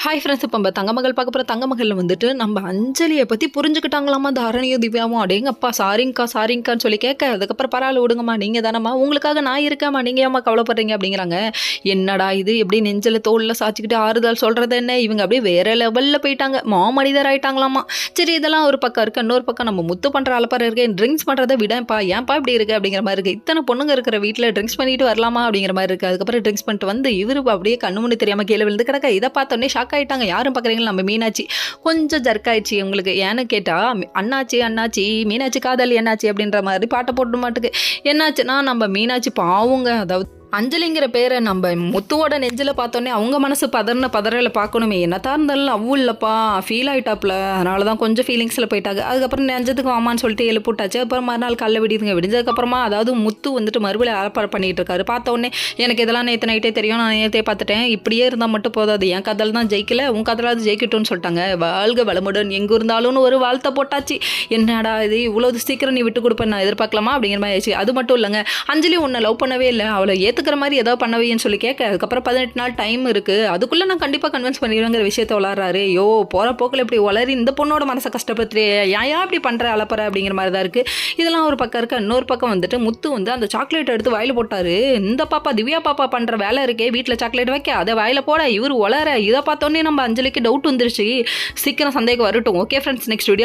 Hi friends, இப்போ நம்ம தங்கமகள் பார்க்க போகிற தங்கமகளில் வந்துட்டு நம்ம அஞ்சலியை பற்றி புரிஞ்சுக்கிட்டாங்களாம்மா தாரணியும் திவ்யாவும். அடேங்கப்பா சாரிங்க்கான்னு சொல்லி கேட்க, அதுக்கப்புறம் பரவாயில்ல விடுங்கம்மா, நீங்கள் தானம்மா, உங்களுக்காக நான் இருக்கேம்மா, நீங்கள் ஏம்மா கவலைப்படுறீங்க அப்படிங்கிறாங்க. என்னடா இது, எப்படி நெஞ்சில் தோளில் சாச்சிக்கிட்டு ஆறுதல் சொல்கிறது என்ன, இவங்க அப்படியே வேறு லெவலில் போயிட்டாங்க, மாமனிதர் ஆகிட்டாங்களாம்மா. சரி, இதெல்லாம் ஒரு பக்கம் இருக்குது. இன்னொரு பக்கம் நம்ம முத்து பண்ணுற அலப்பறை இருக்கேன், ட்ரிங்க்ஸ் பண்ணுறதை விடப்பா, ஏன்ப்பா இப்படி இருக்குது அப்படிங்கிற மாதிரி இருக்குது. இத்தனை பொண்ணுங்க இருக்கிற வீட்டில் ட்ரிங்க்ஸ் பண்ணிட்டு வரலாமா அப்படிங்கிற மாதிரி இருக்குது. அதுக்கப்புறம் ட்ரிங்க்ஸ் பண்ணிட்டு வந்து இவரு அப்படியே கண்ணு முன்னு தெரியாமல் கீழே விழுந்து கிடக்க. இதை பார்த்தோன்னே ஷாக் ஆகிட்டாங்க. யாரும் பார்க்குறீங்களா, நம்ம மீனாட்சி கொஞ்சம் ஜர்க் ஆயிடுச்சு உங்களுக்கு. ஏன்னு கேட்டால், அண்ணாச்சி மீனாட்சி காதல் என்னாச்சு அப்படின்ற மாதிரி பாட்டை போட்டு மாட்டுக்கு. என்னாச்சுன்னா, நம்ம மீனாட்சி பாவுங்க. அதாவது அஞ்சலிங்கிற பேரை நம்ம முத்துவோட நெஞ்சில் பார்த்தோன்னே அவங்க மனசு பதறல பார்க்கணுமே. என்னத்தான் இருந்தாலும் அவ்வும் இல்லைப்பா, ஃபீல் ஆகிட்டாப்புல. அதனால தான் கொஞ்சம் ஃபீலிங்ஸில் போயிட்டாங்க. அதுக்கப்புறம் நெஞ்சத்துக்கு வாமான்னு சொல்லிட்டு எழுப்பிட்டாச்சு. அப்புறம் மறுநாள் காலைல விடிஞ்சதுக்கப்புறமா அதாவது முத்து வந்துட்டு மறுபடியும் அலப்பறை பண்ணிகிட்டு இருக்காரு. பார்த்தோன்னே எனக்கு இதெல்லாம் நேற்று நைட்டே தெரியும், நான் நேற்றே பார்த்துட்டேன், இப்படியே இருந்தால் மட்டும் போதாது, என் கதல் தான் ஜெயிக்கல, உன் கதலாவது ஜெயிக்கட்டும்னு சொல்லிட்டாங்க. வாழ்க வளமுடன் எங்கே இருந்தாலும்னு ஒரு வாழ்த்தை போட்டாச்சு. என்னடா இது, இவ்வளோ சீக்கிரம் நீ விட்டு கொடுப்பேன் நான் எதிர்பார்க்கலாமா அப்படிங்கிற மாதிரி ஆயிடுச்சு. அது மட்டும் இல்லைங்க, அஞ்சலி உன்னை லவ் பண்ணவே இல்லை, அவளை ஏற்றுக்கிற மாதிரி ஏதாவது பண்ணவைன்னு சொல்லி கேட்க, அதுக்கப்புறம் 18 நாள் டைம் இருக்குது, அதுக்குள்ளே நான் கண்டிப்பாக கன்வின்ஸ் பண்ணிடுவேங்கிற விஷயத்த வளர்றாரு. போகிற போக்கில் இப்படி வளரி இந்த பொண்ணோட மனசை கஷ்டப்படுத்து, ஏன் இப்படி பண்ணுற அலப்பற அப்படிங்கிற மாதிரி தான் இருக்குது. இதெல்லாம் ஒரு பக்கம் இருக்குது. இன்னொரு பக்கம் வந்துட்டு முத்து வந்து அந்த சாக்லேட் எடுத்து வாயில் போட்டார். இந்த பாப்பா திவ்யா பாப்பா பண்ணுற வேலை இருக்கே, வீட்டில் சாக்லேட் வைக்க, அதை வாயில் போட இவர் வளர. இதை பார்த்தோன்னே நம்ம அஞ்சலிக்கு டவுட் வந்துருச்சு. சீக்கிரம் சந்தேகம் வரட்டும். Okay friends, next video